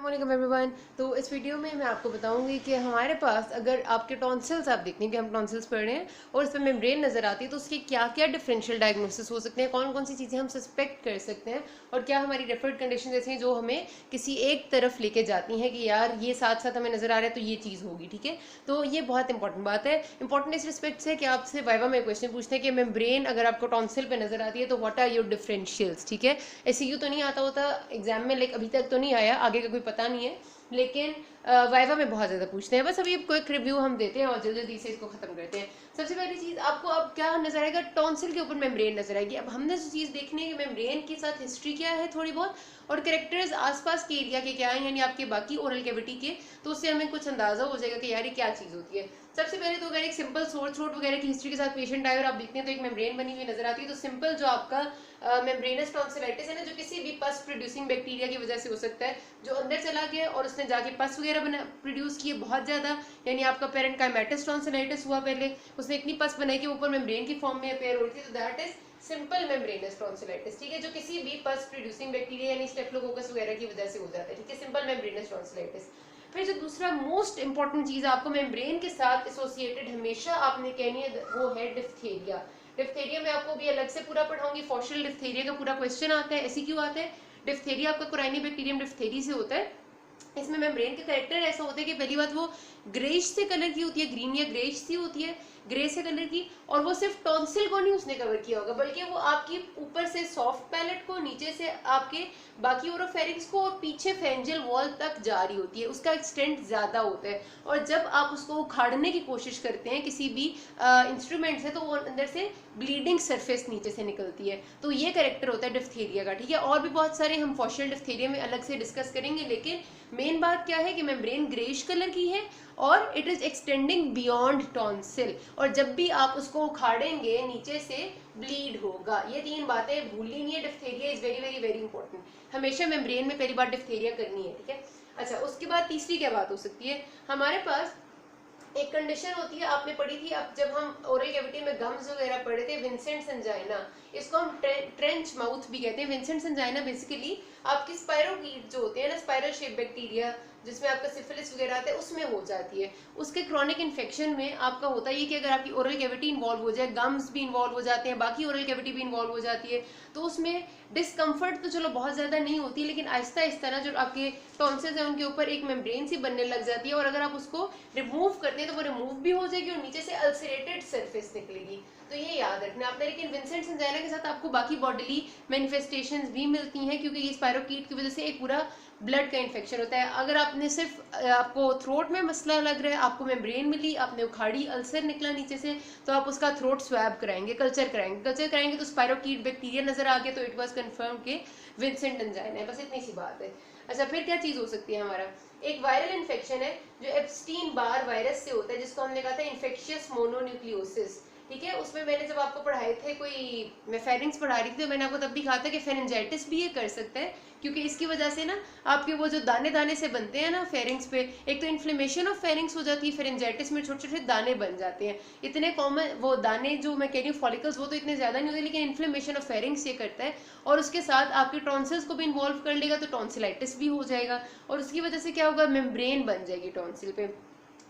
अस्सलाम एवरीवन। तो इस वीडियो में मैं आपको बताऊंगी कि हमारे पास अगर आपके टॉन्सिल्स आप देखते हैं कि हम टॉन्सिल्स पढ़ रहे हैं और इसमें मेम्ब्रेन नज़र आती है तो उसके क्या क्या डिफरेंशियल डायग्नोसिस हो सकते हैं, कौन कौन सी चीज़ें हम सस्पेक्ट कर सकते हैं और क्या हमारी रेफर्ड कंडीशन ऐसी हैं जो हमें किसी एक तरफ लेके जाती हैं कि यार ये साथ साथ हमें नज़र आ रहा है तो ये चीज़ होगी। ठीक है, तो ये बहुत इंपॉर्टेंट बात है। इंपॉर्टेंट इस रिस्पेक्ट से कि आपसे वाइवा में क्वेश्चन पूछते हैं कि मेम्ब्रेन अगर आपको टॉन्सिल पे नज़र आती है तो व्हाट आर योर डिफरेंशियल्स। ठीक है, ऐसे तो नहीं आता होता एग्जाम में, लाइक अभी तक तो नहीं आया, आगे का कोई पता नहीं है, लेकिन वाइवा में बहुत ज़्यादा पूछते हैं। बस अभी क्विक रिव्यू हम देते हैं और जल्दी जल्दी से इसको खत्म करते हैं। सबसे पहली चीज़ आपको अब क्या नजर आएगा, टॉन्सिल के ऊपर मेम्ब्रेन नजर आएगी। अब हमने जो चीज़ देखनी है कि मेम्ब्रेन के साथ हिस्ट्री क्या है थोड़ी बहुत, और करेक्टर्स आसपास के एरिया के क्या है, यानी आपके बाकी ओरल कैविटी के, तो उससे हमें कुछ अंदाजा हो जाएगा कि यार ये क्या चीज़ होती है। सबसे पहले तो अगर एक सिंपल सोर थ्रोट वगैरह की हिस्ट्री के साथ पेशेंट आए और आप देखते हैं तो एक मेम्ब्रेन बनी हुई नजर आती है, तो सिंपल जो आपका मेम्ब्रेनस टॉन्सिलाइटिस है ना, जो किसी भी पस प्रोड्यूसिंग बैक्टीरिया की वजह से हो सकता है, जो अंदर चला गया और उसने जाके पस वगैरह बना प्रोड्यूस किए बहुत ज़्यादा, यानी आपका पेरेंट काइमेटिस टॉन्सिलाइटिस हुआ, पहले उसने इतनी पस बनाई कि ऊपर मेम्ब्रेन की फॉर्म में अपेयर हो रही थी, तो that is simple membranes tonsillitis. ठीक है, जो किसी भी पस प्रोड्यूसिंग बैक्टीरिया यानी स्टेफिलोकोकस वगैरह की वजह से हो जाता है। ठीक है, सिंपल मेम्ब्रेनस टॉन्सिलाइटिस। फिर जो दूसरा मोस्ट इंपॉर्टेंट चीज आपको मेम्ब्रेन के साथ एसोसिएटेड हमेशा आपने कहनी है वो है डिफ्थेरिया। डिफ्थेरिया में आपको भी अलग से पूरा पढ़ाऊंगी, फॉशल डिफ्थेरिया का पूरा क्वेश्चन आता है। ऐसी क्यों आता है? डिफ्थेरिया आपका कोराइनिबैक्टीरियम डिफ्थेरी से होता है। इसमें मेम्ब्रेन के करेक्टर ऐसा होता है कि पहली बात वो ग्रेश से कलर की होती है, ग्रीन या ग्रेश सी होती है, ग्रे से कलर की, और वो सिर्फ टॉन्सिल को नहीं उसने कवर किया होगा, बल्कि वो आपकी ऊपर से सॉफ्ट पैलेट को, नीचे से आपके बाकी ओरोफेरिंक्स को और पीछे फेंजियल वॉल तक जा रही होती है, उसका एक्सटेंट ज्यादा होता है। और जब आप उसको उखाड़ने की कोशिश करते हैं किसी भी इंस्ट्रूमेंट से, तो वो अंदर से ब्लीडिंग सरफेस नीचे से निकलती है। तो ये करेक्टर होता है डिफ्थेरिया का। ठीक है, और भी बहुत सारे हम फॉशल डिफ्थेरिया में अलग से डिस्कस करेंगे, लेकिन मेन बात क्या है कि मेम्ब्रेन ग्रेश कलर की है और it is extending beyond tonsil, और जब भी आप उसको उखाड़ेंगे नीचे से ब्लीड होगा। ये तीन बातें भूलनी नहीं है। Diphtheria is very very very important, हमेशा मेम्ब्रेन में पहली बार डिफ्थेरिया करनी है। ठीक है, अच्छा उसके बाद तीसरी क्या बात हो सकती है, हमारे पास एक कंडीशन होती है, आपने पढ़ी थी, अब जब हम ओरल कैविटी में गम्स वगैरह पढ़े थे, विंसेंट एंजाइना, इसको हम ट्रेंच माउथ भी कहते हैं। विंसेंट एंजाइना बेसिकली आपकी स्पायरोकीट जो होते हैं ना, स्पाइरल शेप बैक्टीरिया जिसमें आपका सिफिलिस वगैरह आता है, उसमें हो जाती है। उसके क्रॉनिक इन्फेक्शन में आपका होता है ये कि अगर आपकी ओरल कैविटी इन्वॉल्व हो जाए, गम्स भी इन्वॉल्व हो जाते हैं, बाकी ओरल कैविटी भी इन्वॉल्व हो जाती है, तो उसमें डिस्कम्फर्ट तो चलो बहुत ज्यादा नहीं होती, लेकिन आहिस्ता आहिस्ता ना जो आपके टॉन्सिल्स हैं उनके ऊपर एक मेम्ब्रेन सी बनने लग जाती है, और अगर आप उसको रिमूव करते हैं तो वो रिमूव भी हो जाएगी और नीचे से अल्सरेटेड सरफेस निकलेगी। तो ये याद रखना आपने। लेकिन विंसेंट एंजाइना के साथ आपको बाकी बॉडीली मैनिफेस्टेशंस भी मिलती हैं, क्योंकि ये स्पायरोकीट की वजह से एक पूरा ब्लड का इन्फेक्शन होता है। अगर आपने सिर्फ आपको थ्रोट में मसला लग रहा है, आपको मेम्ब्रेन मिली, आपने उखाड़ी, अल्सर निकला नीचे से, तो आप उसका थ्रोट स्वैब कराएंगे, कल्चर कराएंगे। कल्चर कराएंगे तो स्पायरोकीट बैक्टीरिया नजर आ गया, तो इट वाज कंफर्म कि विंसेंट एंजाइना है। बस इतनी सी बात है। अच्छा, फिर क्या चीज हो सकती है, हमारा एक वायरल इन्फेक्शन है जो एप्स्टीन बार वायरस से होता है, जिसको हमने कहा था इन्फेक्शियस मोनोन्यूक्लियोसिस। ठीक है, उसमें मैंने जब आपको पढ़ाए थे, कोई मैं फेरिंग्स पढ़ा रही थी, तो मैंने आपको तब भी कहा था कि फेरेंजाइटिस भी ये कर सकता है, क्योंकि इसकी वजह से ना आपके वो जो दाने दाने से बनते हैं ना फेरिंग्स पे, एक तो इन्फ्लेमेशन ऑफ फेरिंग्स हो जाती है, फेरेंजाइटिस में छोटे छोटे दाने बन जाते हैं। इतने कॉमन वो दाने जो मैं कह रही हूँ फॉलिकल्स, वो तो इतने ज्यादा नहीं होते, लेकिन इन्फ्लेमेशन ऑफ फेरिंग्स ये करता है, और उसके साथ आपके टॉन्सिल्स को भी इन्वॉल्व कर लेगा, तो टॉन्सिलाइटिस भी हो जाएगा, और उसकी वजह से क्या होगा, मेम्ब्रेन बन जाएगी टॉन्सिल पे।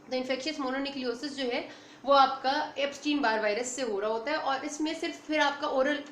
तो इन्फेक्शियस मोनोन्यूक्लियोसिस जो है वो आपका एप्स्टीन बार वायरस से हो रहा होता है, और इसमें सिर्फ फिर आपका ओरल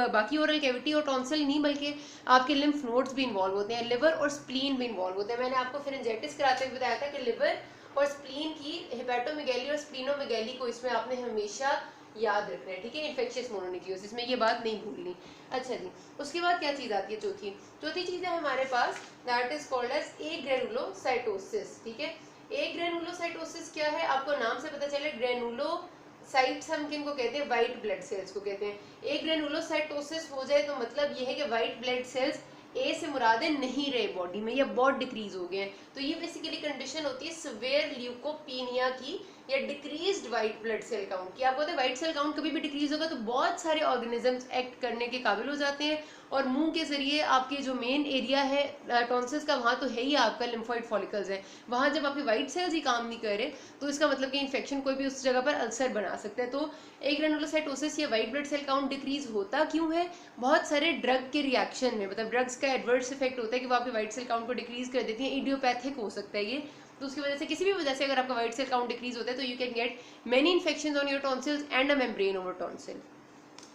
बाकी ओरल कैविटी और टॉन्सिल नहीं, बल्कि आपके लिम्फ नोड्स भी इन्वॉल्व होते हैं, लिवर और स्प्लीन भी इन्वॉल्व होते हैं। मैंने आपको फेरेंजाइटिस कराते हुए बताया था कि लिवर और स्प्लीन की हेपेटोमेगैली और स्प्लीनोमेगैली को इसमें आपने हमेशा याद रखना है। ठीक है, इन्फेक्शियस मोनोन्यूक्लियोसिस में ये बात नहीं भूलनी। अच्छा जी, उसके बाद क्या चीज आती है, चौथी चौथी चीज है हमारे पास, that is called as a granulocytosis. ठीक है, एक ग्रेनुलोसाइटोसिस क्या है, आपको नाम से पता चले, ग्रेनुलोसाइट्स हम किनको कहते हैं, व्हाइट ब्लड सेल्स को कहते हैं। एक ग्रेनुलोसाइटोसिस हो जाए तो मतलब ये है कि व्हाइट ब्लड सेल्स ए से मुरादे नहीं रहे बॉडी में, या बहुत डिक्रीज हो गए हैं। तो ये बेसिकली कंडीशन होती है सिवियर ल्यूकोपीनिया की, या decreased white blood cell count, कि आपको पता है वाइट सेल काउंट कभी भी डिक्रीज होगा तो बहुत सारे ऑर्गेनिजम्स एक्ट करने के काबिल हो जाते हैं, और मुंह के जरिए आपके जो मेन एरिया है टॉन्सिल्स का, वहाँ तो है ही आपका लिम्फोइड फॉलिकल्स है, वहाँ जब आपके वाइट सेल्स ही काम नहीं कर रहे तो इसका मतलब कि इन्फेक्शन कोई भी उस जगह पर अल्सर बना सकता है। तो एक ग्रेनुलोसाइटोसिस या white blood cell count decrease होता क्यों है? बहुत सारे ड्रग के रिएक्शन में, मतलब ड्रग्स का एडवर्स इफेक्ट होता है कि वो आपके वाइट सेल काउंट को डिक्रीज कर देती है, इडियोपैथिक हो सकता है ये, तो उसकी वजह से किसी भी वजह से अगर आपका वाइट सेल काउंट डिक्रीज होता है तो you can get many infections on your tonsils and a membrane over tonsil.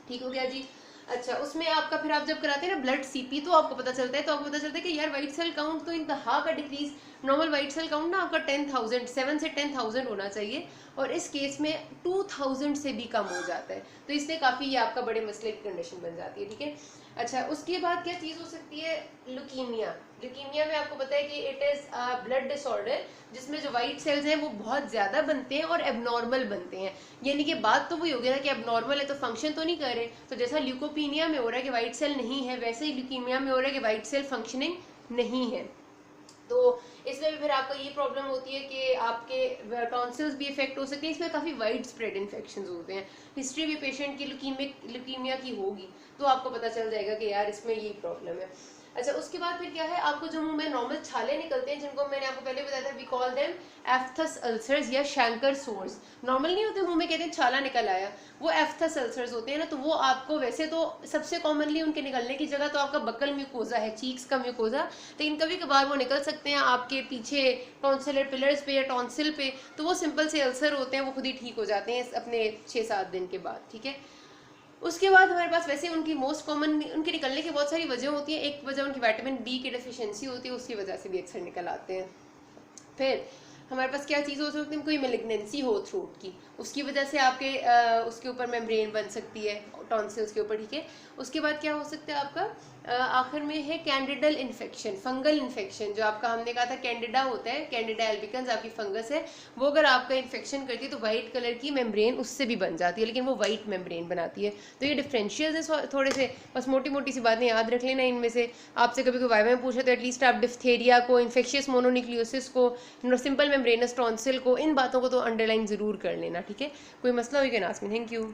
ठीक हो गया जी। अच्छा, उसमें आपका फिर आप जब कराते हैं ना ब्लड सीपी तो आपको पता चलता है, कि यार वाइट सेल काउंट तो इंतहा का decrease, normal white cell count ना आपका 10,000 7 से 10,000 होना चाहिए, और इस केस में 2,000 से भी कम हो जाता है, तो इससे काफ़ी ये आपका बड़े मसले की कंडीशन बन जाती है। ठीक है, अच्छा उसके बाद क्या चीज़ हो सकती है? ल्यूकीमिया। ल्यूकीमिया में आपको पता है कि इट इज़ ब्लड डिसऑर्डर जिसमें जो वाइट सेल्स हैं वो बहुत ज़्यादा बनते हैं और एबनॉर्मल बनते हैं, यानी कि बात तो वही हो गया ना कि एबनॉर्मल है तो फंक्शन तो नहीं कर रहे, तो जैसा ल्यूकोपीनिया में हो रहा है कि वाइट सेल नहीं है, वैसे ही ल्यूकीमिया में हो रहा है कि वाइट सेल फंक्शनिंग नहीं है। तो इसमें भी फिर आपको ये प्रॉब्लम होती है कि आपके टॉन्सिल्स भी इफेक्ट हो सकते हैं, इसमें काफ़ी वाइड स्प्रेड इन्फेक्शन होते हैं। हिस्ट्री भी पेशेंट की ल्यूकीमिया की होगी तो आपको पता चल जाएगा कि यार इसमें यही प्रॉब्लम है। अच्छा उसके बाद फिर क्या है, आपको जो मुंह में नॉर्मल छाले निकलते हैं जिनको मैंने आपको पहले बताया था, we call them aphthous ulcers या शैंकर सोर्स। नॉर्मल नहीं होते मुंह में, कहते हैं छाला निकल आया, वो एफ्थस अल्सर्स होते हैं ना, तो वो आपको वैसे तो सबसे कॉमनली उनके निकलने की जगह तो आपका बकल म्यूकोजा है, चीक्स का म्यूकोजा, लेकिन कभी कभार वो निकल सकते हैं आपके पीछे टॉन्सिलर पिलर्स पे या टॉन्सिल पे, तो वो सिंपल से अल्सर होते हैं, वो खुद ही ठीक हो जाते हैं अपने 6-7 दिन के बाद। ठीक है, उसके बाद हमारे पास वैसे उनकी मोस्ट कॉमन उनके निकलने की बहुत सारी वजह होती है, एक वजह उनकी विटामिन डी की डेफिशिएंसी होती है, उसकी वजह से भी अक्सर निकल आते हैं। फिर हमारे पास क्या चीज़ हो सकती है, कोई मेलिग्नेंसी हो थ्रोट की, उसकी वजह से आपके उसके ऊपर मेम्ब्रेन बन सकती है टॉन्सिल्स के ऊपर। ठीक है, उसके बाद क्या हो सकता है आपका आखिर में है कैंडिडल इन्फेक्शन, फंगल इन्फेक्शन, जो आपका हमने कहा था कैंडिडा होता है, कैंडिडा एल्बिकन्स आपकी फंगस है, वो अगर आपका इन्फेक्शन करती है तो वाइट कलर की मेम्ब्रेन उससे भी बन जाती है, लेकिन वो वाइट मेम्ब्रेन बनाती है। तो ये डिफरेंशियल्स है थोड़े से, बस मोटी मोटी सी बातें याद रख लेना इनमें से। आपसे कभी कोई वाइवा में पूछे तो एटलीस्ट आप डिफ्थेरिया को, इन्फेक्शियस मोनोन्यूक्लियोसिस को, सिंपल मेम्ब्रेनस टॉन्सिल को, इन बातों को तो अंडरलाइन ज़रूर कर लेना। ठीक है, कोई मसला हो can ask me. Thank you.